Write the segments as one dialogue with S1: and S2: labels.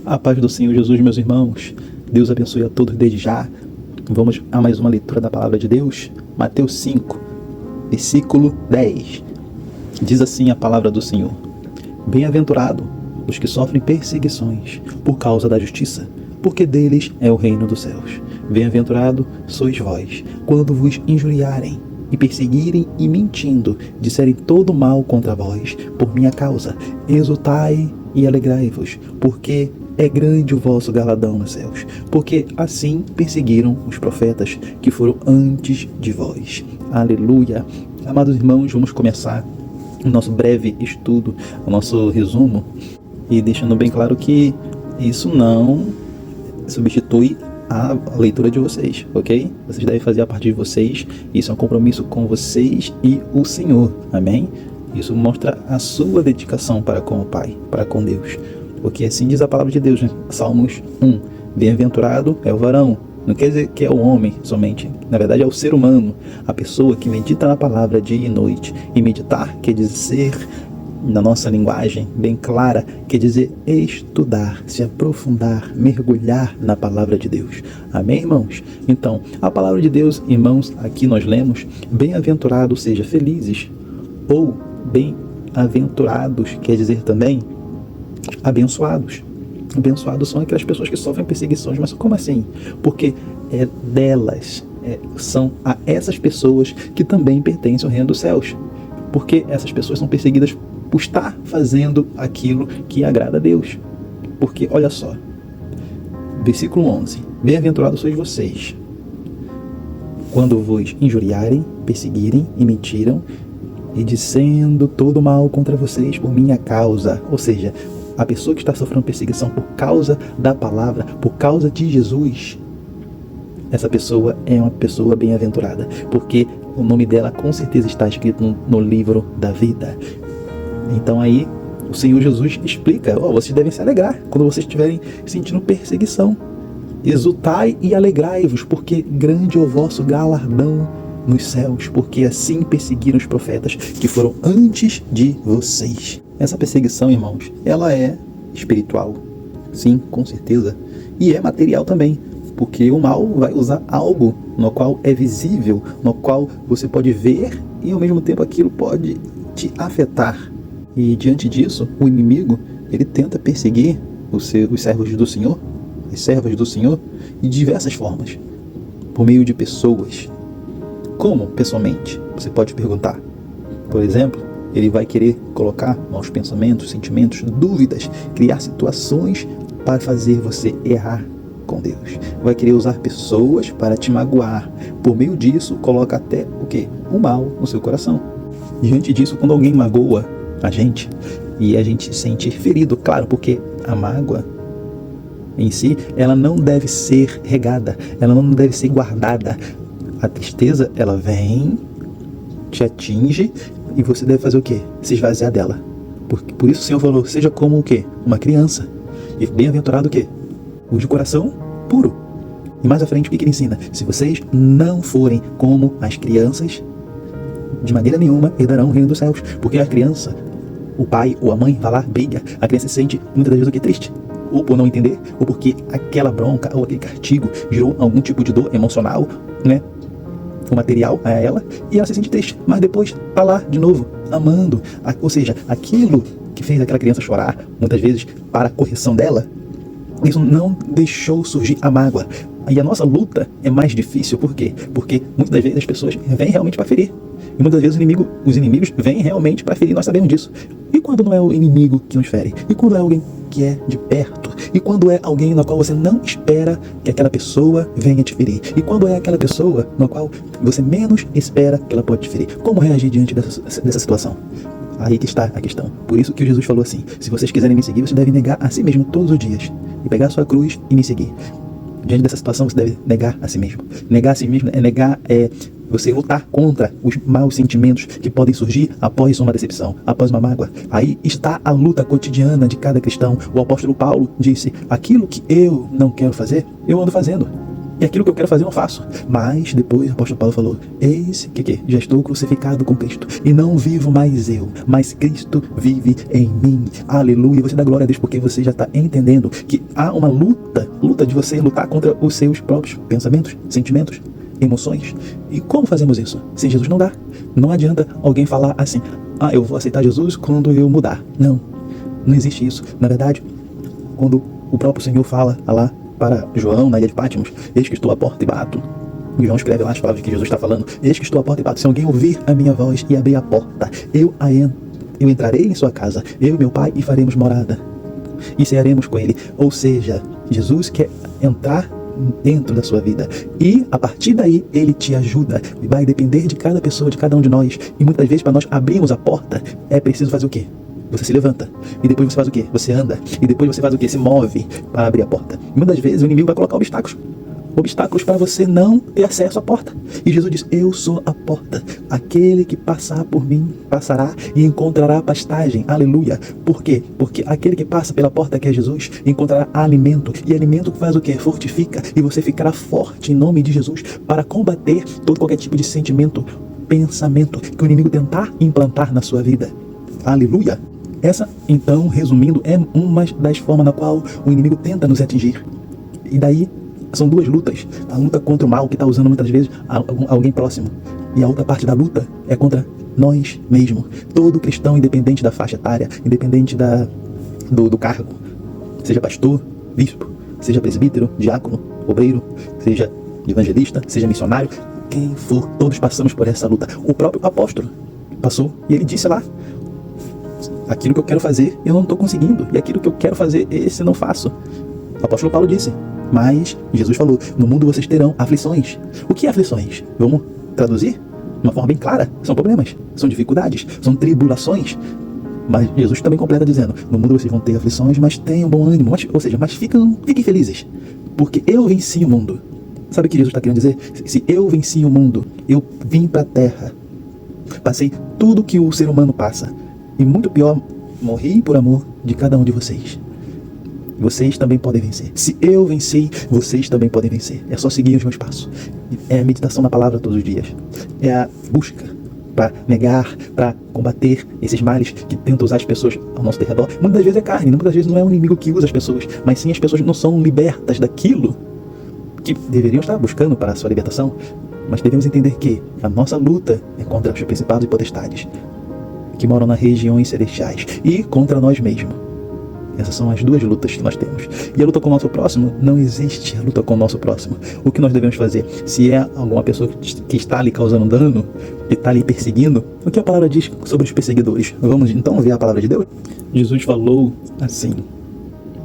S1: A paz do Senhor Jesus, meus irmãos. Deus abençoe a todos desde já. Vamos a mais uma leitura da palavra de Deus. Mateus 5, versículo 10. Diz assim a palavra do Senhor: Bem-aventurado os que sofrem perseguições por causa da justiça, porque deles é o reino dos céus. Bem-aventurado sois vós, quando vos injuriarem e perseguirem e mentindo, disserem todo mal contra vós por minha causa. Exultai e alegrai-vos, porque é grande o vosso galardão nos céus, porque assim perseguiram os profetas que foram antes de vós. Aleluia! Amados irmãos, vamos começar o nosso breve estudo, o nosso resumo, e deixando bem claro que isso não substitui a leitura de vocês, ok? Vocês devem fazer a partir de vocês. Isso é um compromisso com vocês e o Senhor, amém? Isso mostra a sua dedicação para com o Pai, para com Deus, porque assim diz a palavra de Deus, né? Salmos 1: Bem-aventurado é o varão. Não quer dizer que é o homem somente, na verdade é o ser humano, a pessoa que medita na palavra dia e noite. E meditar quer dizer, na nossa linguagem bem clara, quer dizer estudar, se aprofundar, mergulhar na palavra de Deus. Amém, irmãos? Então, a palavra de Deus, irmãos, aqui nós lemos: bem-aventurados, seja felizes, ou bem-aventurados quer dizer também abençoados. Abençoados são aquelas pessoas que sofrem perseguições. Mas como assim? Porque é delas, são a essas pessoas que também pertencem ao reino dos céus. Porque essas pessoas são perseguidas por estar fazendo aquilo que agrada a Deus. Porque, olha só, versículo 11: Bem-aventurados sois vocês, quando vos injuriarem, perseguirem e mentiram, e dizendo todo mal contra vocês por minha causa. Ou seja, a pessoa que está sofrendo perseguição por causa da palavra, por causa de Jesus, essa pessoa é uma pessoa bem-aventurada, porque o nome dela com certeza está escrito no livro da vida. Então aí o Senhor Jesus explica: vocês devem se alegrar quando vocês estiverem sentindo perseguição. Exultai e alegrai-vos, porque grande é o vosso galardão nos céus, porque assim perseguiram os profetas que foram antes de vocês. Essa perseguição, irmãos, ela é espiritual, sim, com certeza, e é material também, porque o mal vai usar algo no qual é visível, no qual você pode ver, e ao mesmo tempo aquilo pode te afetar. E diante disso, o inimigo, ele tenta perseguir os servos do Senhor, as servas do Senhor, de diversas formas, por meio de pessoas. Como pessoalmente? Você pode perguntar. Por exemplo, ele vai querer colocar maus pensamentos, sentimentos, dúvidas, criar situações para fazer você errar com Deus. Vai querer usar pessoas para te magoar. Por meio disso, coloca até o quê? O mal no seu coração. Diante disso, quando alguém magoa a gente, e a gente se sente ferido, claro, porque a mágoa em si, ela não deve ser regada, ela não deve ser guardada. A tristeza, ela vem, te atinge, e você deve fazer o quê? Se esvaziar dela. Por isso o Senhor falou: seja como o quê? Uma criança. E bem-aventurado o quê? O de coração puro. E mais à frente, o que ele ensina? Se vocês não forem como as crianças, de maneira nenhuma herdarão o reino dos céus. Porque a criança, o pai ou a mãe vai lá, briga, a criança se sente muitas das vezes o quê? Triste. Ou por não entender, ou porque aquela bronca ou aquele castigo gerou algum tipo de dor emocional, né? O material a ela, e ela se sente triste, mas depois tá lá de novo, amando. Ou seja, aquilo que fez aquela criança chorar, muitas vezes para a correção dela, isso não deixou surgir a mágoa. E a nossa luta é mais difícil, por quê? Porque muitas das vezes as pessoas vêm realmente para ferir, e muitas vezes os inimigos vêm realmente para ferir, nós sabemos disso. E quando não é o inimigo que nos fere? E quando é alguém que é de perto? E quando é alguém na qual você não espera que aquela pessoa venha te ferir? E quando é aquela pessoa na qual você menos espera que ela pode te ferir? Como reagir diante dessa situação? Aí que está a questão. Por isso que Jesus falou assim: se vocês quiserem me seguir, vocês devem negar a si mesmo todos os dias, e pegar a sua cruz e me seguir. Diante dessa situação, você deve negar a si mesmo. Negar a si mesmo é você lutar contra os maus sentimentos que podem surgir após uma decepção, após uma mágoa. Aí está a luta cotidiana de cada cristão. O apóstolo Paulo disse: aquilo que eu não quero fazer, eu ando fazendo. E aquilo que eu quero fazer eu não faço. Mas depois o apóstolo Paulo falou: eis que já estou crucificado com Cristo. E não vivo mais eu, mas Cristo vive em mim. Aleluia. Você dá glória a Deus porque você já está entendendo que há uma luta de você lutar contra os seus próprios pensamentos, sentimentos, emoções. E como fazemos isso? Sem Jesus não dá. Não adianta alguém falar assim: eu vou aceitar Jesus quando eu mudar. Não existe isso. Na verdade, quando o próprio Senhor fala lá para João, na ilha de Patmos: eis que estou à porta e bato. E João escreve lá as palavras que Jesus está falando: eis que estou à porta e bato. Se alguém ouvir a minha voz e abrir a porta, eu entrarei em sua casa, eu e meu Pai, e faremos morada. E cearemos com ele. Ou seja, Jesus quer entrar dentro da sua vida. E a partir daí, ele te ajuda. Vai depender de cada pessoa, de cada um de nós. E muitas vezes, para nós abrirmos a porta, é preciso fazer o quê? Você se levanta. E depois você faz o quê? Você anda. E depois você faz o quê? Se move para abrir a porta. E muitas vezes o inimigo vai colocar obstáculos para você não ter acesso à porta. E Jesus diz: eu sou a porta. Aquele que passar por mim passará e encontrará pastagem. Aleluia. Por quê? Porque aquele que passa pela porta, que é Jesus, encontrará alimento. E alimento faz o quê? Fortifica. E você ficará forte em nome de Jesus para combater todo qualquer tipo de sentimento, pensamento que o inimigo tentar implantar na sua vida. Aleluia. Essa, então, resumindo, é uma das formas na qual o inimigo tenta nos atingir. E daí são duas lutas. A luta contra o mal, que está usando muitas vezes alguém próximo. E a outra parte da luta é contra nós mesmos. Todo cristão, independente da faixa etária, independente do cargo, seja pastor, bispo, seja presbítero, diácono, obreiro, seja evangelista, seja missionário, quem for, todos passamos por essa luta. O próprio apóstolo passou e ele disse lá: aquilo que eu quero fazer, eu não estou conseguindo. E aquilo que eu quero fazer, esse eu não faço. O apóstolo Paulo disse: mas Jesus falou: no mundo vocês terão aflições. O que é aflições? Vamos traduzir de uma forma bem clara: são problemas, são dificuldades, são tribulações. Mas Jesus também completa dizendo: no mundo vocês vão ter aflições, mas tenham bom ânimo. Ou seja, mas fiquem felizes, porque eu venci o mundo. Sabe o que Jesus está querendo dizer? Se eu venci o mundo, eu vim para a terra, passei tudo que o ser humano passa, e muito pior, morri por amor de cada um de vocês. Vocês também podem vencer. Se eu venci, vocês também podem vencer. É só seguir os meus passos. É a meditação na palavra todos os dias. É a busca para negar, para combater esses males que tentam usar as pessoas ao nosso redor. Muitas vezes é carne, muitas vezes não é o inimigo que usa as pessoas, mas sim as pessoas não são libertas daquilo que deveriam estar buscando para a sua libertação. Mas devemos entender que a nossa luta é contra os principados e potestades que moram nas regiões celestiais e contra nós mesmos. Essas são as duas lutas que nós temos. E a luta com o nosso próximo, não existe a luta com o nosso próximo. O que nós devemos fazer? Se é alguma pessoa que está ali causando dano, que está ali perseguindo, o que a palavra diz sobre os perseguidores? Vamos então ver a palavra de Deus? Jesus falou assim,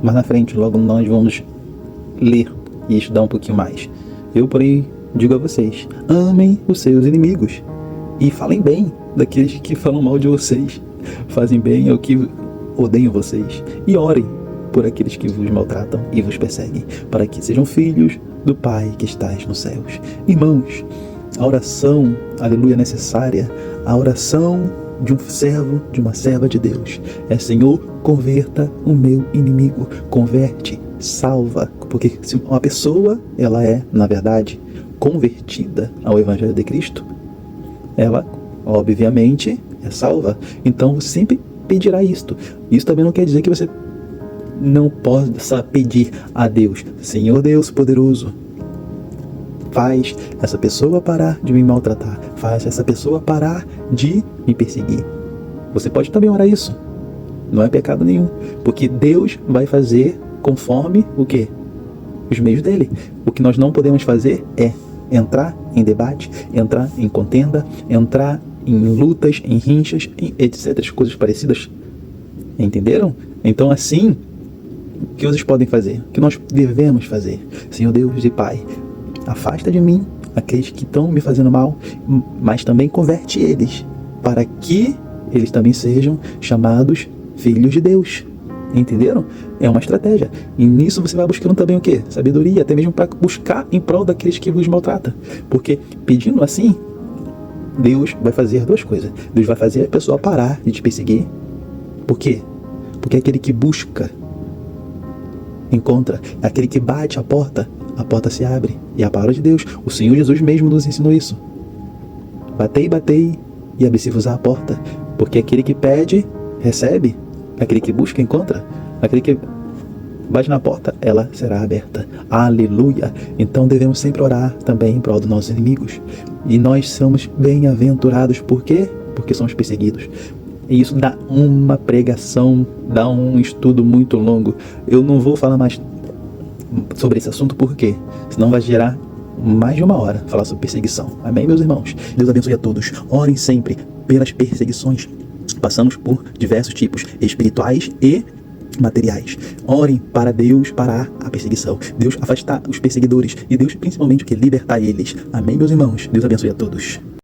S1: mas na frente logo nós vamos ler e estudar um pouquinho mais. Eu, porém, digo a vocês: amem os seus inimigos e falem bem daqueles que falam mal de vocês. Fazem bem ao que odeiam vocês e orem por aqueles que vos maltratam e vos perseguem, para que sejam filhos do Pai que estás nos céus. Irmãos, a oração, aleluia, necessária, a oração de um servo, de uma serva de Deus é: Senhor, converta o meu inimigo. Converte, salva, porque se uma pessoa, ela é, na verdade, convertida ao Evangelho de Cristo, ela, obviamente, é salva. Então, sempre pedirá isto. Isso também não quer dizer que você não possa pedir a Deus: Senhor Deus poderoso, faz essa pessoa parar de me maltratar, faz essa pessoa parar de me perseguir. Você pode também orar isso. Não é pecado nenhum, porque Deus vai fazer conforme o quê? Os meios dele. O que nós não podemos fazer é entrar em debate, entrar em contenda, entrar em lutas, em rinchas, etc. Coisas parecidas. Entenderam? Então, assim, o que vocês podem fazer? O que nós devemos fazer? Senhor Deus e Pai, afasta de mim aqueles que estão me fazendo mal, mas também converte eles, para que eles também sejam chamados filhos de Deus. Entenderam? É uma estratégia. E nisso você vai buscando também o quê? Sabedoria, até mesmo para buscar em prol daqueles que vos maltratam. Porque pedindo assim, Deus vai fazer duas coisas. Deus vai fazer a pessoa parar de te perseguir. Por quê? Porque aquele que busca, encontra. Aquele que bate a porta, a porta se abre. E a palavra de Deus, o Senhor Jesus mesmo nos ensinou isso. Batei, batei, e abre-se-vos-á a porta. Porque aquele que pede, recebe. Aquele que busca, encontra. Aquele que bate na porta, ela será aberta. Aleluia! Então devemos sempre orar também em prol dos nossos inimigos. E nós somos bem-aventurados. Por quê? Porque somos perseguidos. E isso dá uma pregação, dá um estudo muito longo. Eu não vou falar mais sobre esse assunto, porque senão vai gerar mais de uma hora falar sobre perseguição. Amém, meus irmãos? Deus abençoe a todos. Orem sempre pelas perseguições. Passamos por diversos tipos, espirituais e materiais. Orem para Deus parar a perseguição. Deus afastar os perseguidores. E Deus principalmente o que? Libertar eles. Amém, meus irmãos? Deus abençoe a todos.